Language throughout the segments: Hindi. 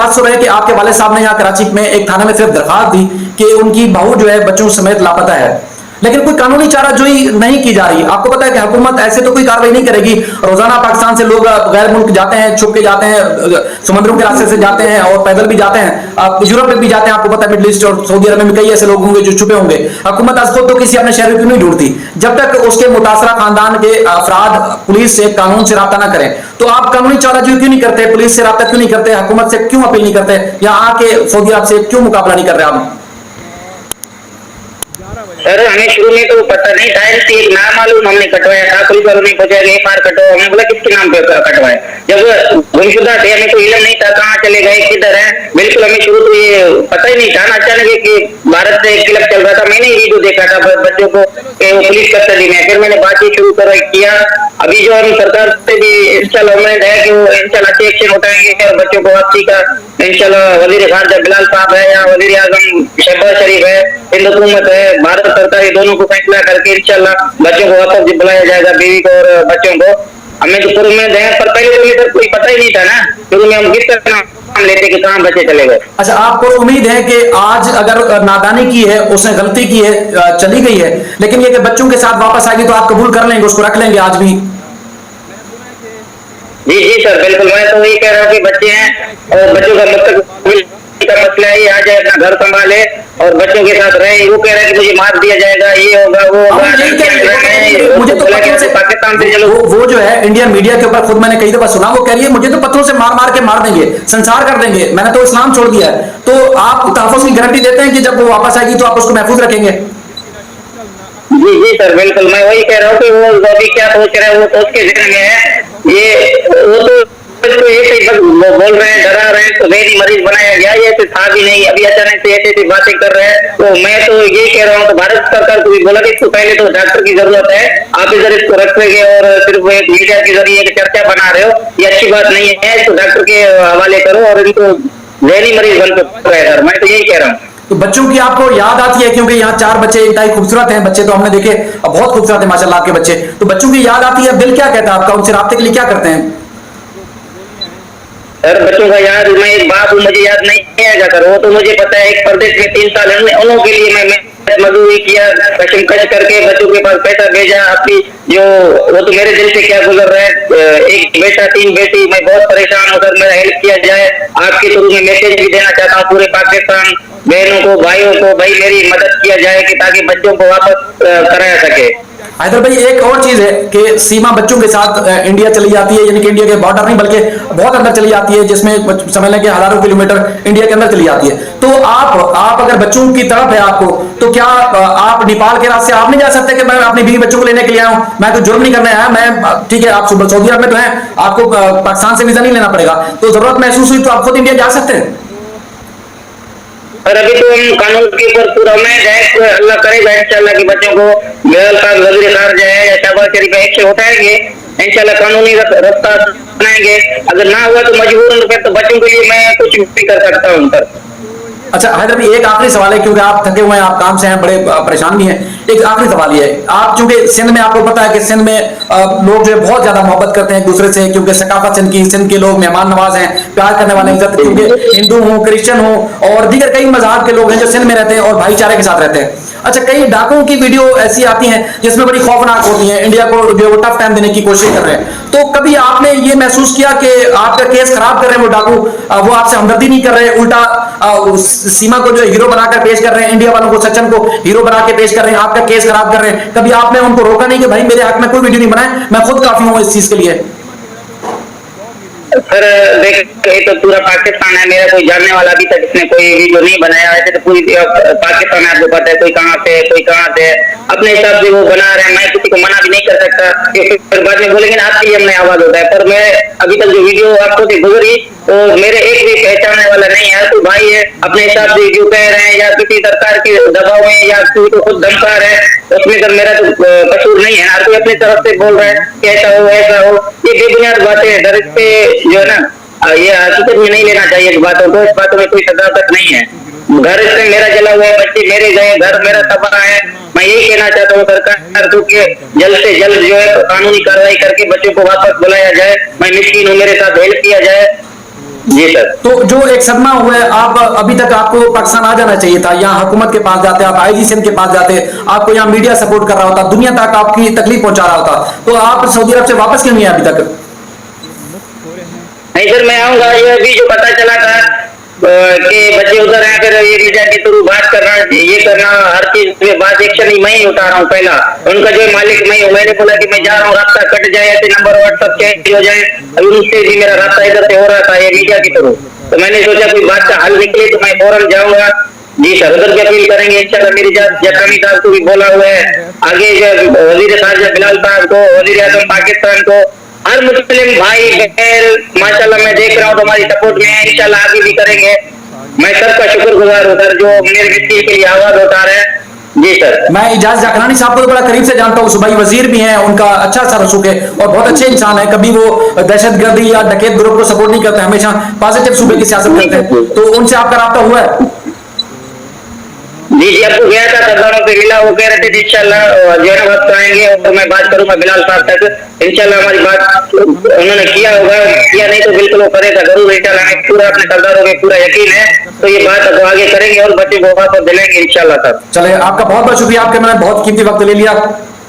बात सुन रहे हैं कि आपके वाले साहब ने यहाँ कराची में एक थाने में सिर्फ दरखास्त दी कि उनकी बहू जो है बच्चों समेत लापता है, लेकिन कोई कानूनी चाराजोई नहीं की जा रही। आपको पता है कि हुकूमत ऐसे तो कोई कार्रवाई नहीं करेगी। रोजाना पाकिस्तान से लोग गैर मुल्क जाते हैं, छुप के जाते हैं, समुद्रों के रास्ते से जाते हैं और पैदल भी जाते हैं, यूरोप में भी जाते हैं। आपको पता है मिडिल ईस्ट और सऊदी अरब में कई ऐसे लोग होंगे जो छुपे होंगे। हुकूमत आज खुद तो किसी अपने शहर क्यों नहीं ढूंढती जब तक उसके मुतासरा खानदान के अफराद पुलिस से कानून से रब्ता ना करें। तो आप कानूनी चाराजोई क्यों नहीं करते, पुलिस से रब्ता क्यों नहीं करते, हुकूमत से क्यों अपील नहीं करते, या आके सऊदी अरब से क्यों मुकाबला नहीं कर रहे आप? सर हमें शुरू में तो पता नहीं था, एक नाम मालूम हमने कटवाया था, पुलिस वालों ने पूछा कि एफआईआर कटो, हमने बोला किसके नाम पे कटवाए, जब गुमशुदा थे हमें तो इल्म नहीं था कहाँ चले गए किधर है, बिल्कुल हमें शुरू तो ये पता ही नहीं था ना। अचानक कि भारत से एक क्लब चल रहा था, मैंने वीडियो देखा था बच्चों को कि वो पुलिस कस्टडी में, फिर मैंने बातचीत शुरू किया। अभी जो हम सरकार से भी इंशाल्लाह उम्मीद है कि वो इंशाल्लाह अच्छे एक्शन उठाएंगे और बच्चों को वापसी का इंशाल्लाह वजीर खारजा बिलाल साहब है या वजीर आजम शहबाज शरीफ है, हिंद हुकूमत है, भारत सरकार, ये दोनों को फैसला करके इंशाल्लाह बच्चों को वापस बुलाया जाएगा, बीवी को और बच्चों को। हमें तो शुरू में दें, पर पहले तो इधर कोई पता ही नहीं था ना, शुरू में हम किस तरह नाम लेते कि कहाँ बच्चे चले गए। अच्छा, आपको उम्मीद है कि आज अगर नादानी की है, उसने गलती की है, चली गई है, लेकिन ये कि बच्चों के साथ वापस आएगी तो आप कबूल कर लेंगे, उसको रख लेंगे आज भी? जी जी सर बिल्कुल, मैं तो यही कह रहा हूँ कि बच्चे हैं और बच्चों का मुस्तकबिल का मसला है, ये आ जाए अपना घर संभाले और बच्चों के साथ रहे। वो कह रहे हैं कि मुझे मार दिया जाएगा, ये होगा वो होगा, मुझे तो पत्थरों से पाकिस्तान से चलो। वो जो है इंडियन मीडिया के ऊपर खुद मैंने कई दफा सुना, वो कह रही है मुझे तो पत्थरों से मार मार के मार देंगे, संसार कर देंगे, मैंने तो इस्लाम छोड़ दिया है। तो आप तहफ़्फ़ुज़ की गारंटी देते हैं कि जब वो वापस आएगी तो आप उसको महफूज रखेंगे? जी जी सर बिल्कुल, मैं वही कह रहा हूँ कि वो अभी क्या सोच रहे हैं, वो सोच के जहन में है ये, वो तो ऐसे बोल रहे हैं, डरा रहे हैं, तो गैरी मरीज बनाया गया, ये तो था भी नहीं, अभी अचानक से ऐसी बातें कर रहे हैं। तो मैं तो ये कह रहा हूँ, तो भारत सरकार को भी बोला कि इसको पहले तो डॉक्टर की जरूरत है, आप इधर इसको रखेंगे और सिर्फ एक मीडिया के जरिए एक चर्चा बना रहे हो, ये अच्छी बात नहीं है, इसको डॉक्टर के हवाले करो और इनको गैरी मरीज बन रहे हैं सर, मैं तो यही कह रहा हूँ। तो बच्चों की आपको याद आती है, क्योंकि यहाँ 4 बच्चे इंतहाई खूबसूरत हैं, बच्चे तो हमने देखे, बहुत खूबसूरत है माशाल्लाह आपके बच्चे, तो बच्चों की याद आती है, दिल क्या कहता है आपका, उनसे राब्ते के लिए क्या करते हैं? सर बच्चों का याद, मैं एक बाप हूँ, मुझे याद नहीं आएगा सर, वो तो मुझे पता है, एक प्रदेश में 3 साल उन्हों के लिए मैं मजदूरी किया, कशमकश करके बच्चों के पास पैसा भेजा, आपकी जो वो तो मेरे दिल से क्या गुजर रहा है, एक बेटा 3 बेटी, मैं बहुत परेशान हूँ सर, मेरा हेल्प किया जाए। आपके थ्रू में मैसेज भी देना चाहता हूँ पूरे पाकिस्तान बहनों को, भाइयों को, भाई मेरी मदद किया जाए कि ताकि बच्चों को वापस कराया सके। हैदर भाई, एक और चीज है कि सीमा बच्चों के साथ इंडिया चली जाती है, यानी कि इंडिया के बॉर्डर नहीं बल्कि बहुत अंदर चली जाती है, जिसमें समझ लें कि हजारों किलोमीटर इंडिया के अंदर चली जाती है। तो आप अगर बच्चों की तरफ है आपको, तो क्या आप नेपाल के रास्ते आप नहीं जा सकते कि मैं अपनी बीवी बच्चों को लेने के लिए आऊं? मैं तो जुर्म नहीं करने आया, मैं ठीक है, आप सऊदी अरब में तो हैं, आपको पाकिस्तान से वीजा नहीं लेना पड़ेगा, तो जरूरत महसूस हुई तो आप खुद इंडिया जा सकते हैं। और अभी तो हम कानून के ऊपर पूरा उम्मीद है, अल्लाह करेगा इंशाल्लाह कि बच्चों को बिलाल साहब वजीर खारजा है या शहबाज शरीफ एक्शन उठाएंगे, इंशाल्लाह कानूनी रास्ता अपनाएंगे। अगर ना हुआ तो मजबूरन फिर तो बच्चों के लिए मैं कुछ भी कर सकता हूँ सर। अच्छा हैदर भाई, एक आखिरी सवाल है, क्योंकि आप थके हुए हैं, आप काम से हैं, बड़े परेशान भी हैं। एक आखिरी सवाल ये है, आप चूंकि सिंध में, आपको पता है कि सिंध में लोग जो है बहुत ज्यादा मोहब्बत करते हैं एक दूसरे से, क्योंकि सकाफत सिंध के लोग मेहमान नवाज हैं, प्यार करने वाले, इज्जत, क्योंकि हिंदू हो, क्रिश्चियन हो और दीगर कई मजहब के लोग हैं जो सिंध में रहते हैं और भाईचारे के साथ रहते हैं। अच्छा, कई डाकुओं की वीडियो ऐसी आती हैं जिसमें बड़ी खौफनाक होती हैं, इंडिया को जो है टफ टाइम देने की कोशिश कर रहे हैं। तो कभी आपने ये महसूस किया कि आपका केस खराब कर रहे हैं वो डाकू, वो आपसे हमदर्दी नहीं कर रहे, उल्टा सीमा को जो हीरो बनाकर पेश कर रहे हैं, इंडिया वालों को, सचिन को हीरो बना के पेश कर रहे हैं, आपका केस खराब कर रहे हैं? कभी आपने उनको रोका नहीं कि भाई मेरे हक में कोई वीडियो नहीं बनाए, मैं खुद काफी हूं इस चीज के लिए? सर देखिए, तो पूरा पाकिस्तान है, मेरा कोई जानने वाला अभी तक इसने कोई वीडियो नहीं बनाया, वैसे तो पूरी पाकिस्तान है, आपको पता है, कोई कहाँ से कोई कहाँ से, अपने हिसाब से वो बना रहे हैं, मैं किसी को मना भी नहीं कर सकता, फिर बाद में बोलेंगे ना आपके लिए हमने आवाज होता है। पर मैं अभी तक जो वीडियो आपको से गुजरी तो मेरे एक भी पहचानने वाला नहीं है, तो भाई है अपने हिसाब से जो कह रहे हैं या किसी सरकार के दबाव में या कोई तो खुद धमका रहे हैं, उसमें सर मेरा तो कसूर नहीं है, हर कोई अपनी तरफ से बोल रहा है कि ऐसा हो ऐसा हो, ये बेबुनियाद बातें हैं, डर पे जो है ना, ये हकीकत में नहीं लेना चाहिए इस बातों को, इस बातों में कोई सदाकत नहीं है। घर से मेरा जला हुआ है, बच्चे मेरे गए, घर मेरा तबाह है। मैं यही कहना चाहता हूँ सरकार को कि जल्द से जल्द जो है कानूनी कार्रवाई करके बच्चों को वापस बुलाया जाए, मैं मिस्कीन हूँ, मेरे साथ हेल्प किया जाए। जी सर। तो जो एक सदमा हुआ है, आप अभी तक आपको पाकिस्तान आ जाना चाहिए था, यहाँ हुकूमत के पास जाते, आप आईजी सिंध के पास जाते, आपको यहाँ मीडिया सपोर्ट कर रहा होता, दुनिया तक आपकी तकलीफ पहुंचा रहा होता, तो आप सऊदी अरब से वापस क्यों नहीं आए अभी तक? नहीं सर, मैं आऊंगा। ये अभी जो पता चला था कि बच्चे उधर हैं, फिर ये मीडिया के थ्रू बात करना, ये करना, हर चीज में बात एक्शन ही मैं ही उठा रहा हूँ। पहला उनका जो मालिक मैं हूँ, मैंने बोला कि मैं जा रहा हूँ, रास्ता कट जाए, ऐसे नंबर व्हाट्सएप चेंज हो जाए, अभी उनसे भी मेरा रास्ता इधर से हो रहा था ये मीडिया के थ्रू, तो मैंने सोचा कोई बात का हल निकले तो मैं फौरन जाऊंगा। जी सर, उधर की अपील करेंगे इंशाल्लाह। मेरी जकामी साहब को भी बोला हुआ है, आगे जो वजीर खारजा बिलाल साहब को, वजीर आजम पाकिस्तान को, हर मुस्लिम भाई बहन माशाल्लाह मैं देख रहा हूँ तुम्हारी सपोर्ट में है, इंशाल्लाह आगे भी करेंगे। मैं सबका शुक्रगुजार हूँ सर जो मेरे मिट्टी के लिए आवाज उठा रहे हैं। जी सर। मैं इजाज जाखलानी साहब को तो बड़ा करीब से जानता हूँ, सूबाई वजीर भी हैं, उनका अच्छा सा रसूख है और बहुत अच्छे इंसान है, कभी वो दहशतगर्दी या डकैत ग्रुप को सपोर्ट नहीं करते, हमेशा पॉजिटिव सूबे की सियासत करते हैं, तो उनसे आपका राब्ता हुआ है? जी जी, आपको गया था, सरदारों से मिला, वो कह रहे थे इंशाल्लाह जो है ना वक्त आएंगे और मैं बात करूंगा बिलाल साहब तक, इंशाल्लाह हमारी बात उन्होंने किया होगा, किया नहीं तो बिल्कुल वो करेगा जरूर इंशाल्लाह। हमें पूरा अपने सरदारों पे पूरा यकीन है, तो ये बात अब आगे करेंगे और बच्चे को वापस दिलाएंगे इंशाल्लाह सर। चले, आपका बहुत बहुत शुक्रिया, आपके मैंने बहुत कीमती वक्त ले लिया।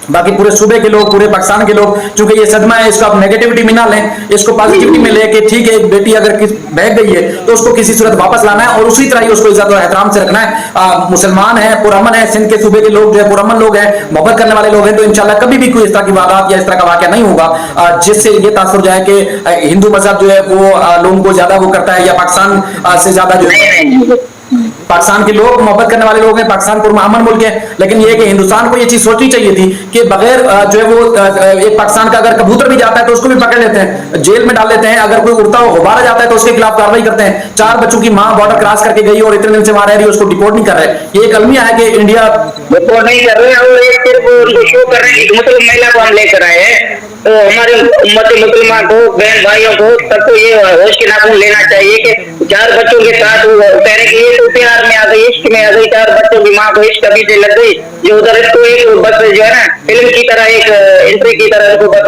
बाकी पूरे सूबे के लोग, पूरे पाकिस्तान के लोग, चूंकि ये सदमा है, इसको आप नेगेटिविटी में ना लें, इसको पॉजिटिविटी में लेके, ठीक है एक बेटी अगर बह गई है तो उसको किसी सूरत वापस लाना है और उसी तरह ही उसको इज्जत और एहतराम से रखना है। मुसलमान है, पुरअमन है, सिंध के सूबे के लोग जो है पुरअमन लोग हैं, मोहब्बत करने वाले लोग हैं, तो इंशाल्लाह कभी भी कोई इस तरह की वारदात या इस तरह का वाकया नहीं होगा जिससे ये तासुर जाए कि हिंदू मजहब जो है वो लोगों को ज्यादा वो करता है या पाकिस्तान से ज्यादा जो है पाकिस्तान के लोग मोहब्बत करने वाले लोग हैं, पाकिस्तान पुरअमन मुल्क है, लेकिन ये है कि हिंदुस्तान को ये चीज सोचनी चाहिए थी कि बगैर जो है वो एक पाकिस्तान का अगर कबूतर भी जाता है तो उसको भी पकड़ लेते हैं, जेल में डाल देते हैं, अगर कोई उड़ता हुआ गुब्बारा जाता है तो उसके खिलाफ कार्रवाई करते हैं। 4 बच्चों की मां बॉर्डर क्रॉस करके गई और इतने दिन से वहां रह रही है, उसको डिपोर्ट नहीं कर रहे। ये एक अलमिया है कि इंडिया डिपोर्ट नहीं कर रहे और एक सिर्फ उनको शो कर रहे हैं कि मुस्लिम महिला को हम लेकर आए हैं, तो हमारे उम्मत मुसलमान को, बहन भाइयों को, सबको ये होश के नाखून लेना चाहिए कि 4 बच्चों के साथ वो कह रहे कि ये तो प्यार में आ गई, इश्क में आ गई, 4 बच्चों की माँ को इश्क कभी से लग गई, जो उधर इसको एक बस जो है ना फिल्म की तरह, एक एंट्री की तरह इसको बस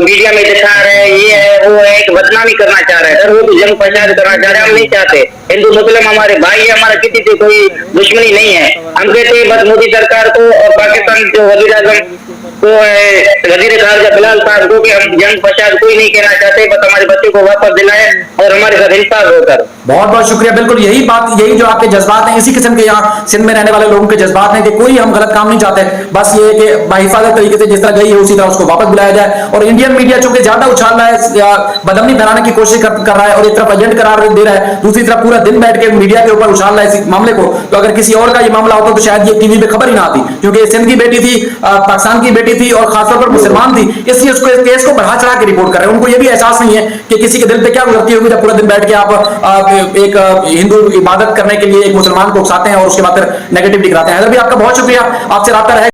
मीडिया में दिखा रहे हैं, ये है वो है, एक बदनामी करना चाह रहे हैं, वो तो जंग फसाद करना चाह रहे हैं। हम नहीं चाहते, हिंदू मुस्लिम हमारे भाई है, हमारा किसी से कोई दुश्मनी नहीं है। हम कहते हैं बस मोदी सरकार को और पाकिस्तान जो वजीर आजम को, वजीर खारजा बिलाल साहब को कि हम जंग फसाद कोई नहीं कहना चाहते, बस हमारे बच्चे को वापस दिलाए और हमारे साथ इंसाफ होकर। बहुत बहुत शुक्रिया। बिल्कुल यही बात, यही जो आपके जज्बात हैं, इसी किस्म के यहाँ सिंध में रहने वाले लोगों के जज्बात हैं कि कोई हम गलत काम नहीं चाहते, बस ये है कि बाहिफाजत तरीके से जिस तरह गई है उसी तरह उसको वापस बुलाया जाए। और इंडियन मीडिया चूंकि ज्यादा उछाल रहा है या बदमनी फैलाने की कोशिश कर रहा है और एक तरफ एजेंट करार दे रहा है, दूसरी तरफ पूरा दिन बैठ के मीडिया के ऊपर उछाल रहा है इस मामले को, तो अगर किसी और का ये मामला होता तो शायद ये टीवी पे खबर ही ना आती, क्योंकि सिंध की बेटी थी, पाकिस्तान की बेटी थी और खासतौर पर मुसलमान थी, इसलिए उसको इस केस को बढ़ा चढ़ा के रिपोर्ट कर रहे हैं। उनको ये भी एहसास नहीं है कि किसी के दिल पे क्या गुजरती होगी जब पूरा दिन बैठ के आप एक हिंदू इबादत करने के लिए एक मुसलमान को उकसाते हैं और उसके बाद फिर नेगेटिव दिखलाते हैं। हैदर भी आपका बहुत शुक्रिया, आपसे राब्ता रहे।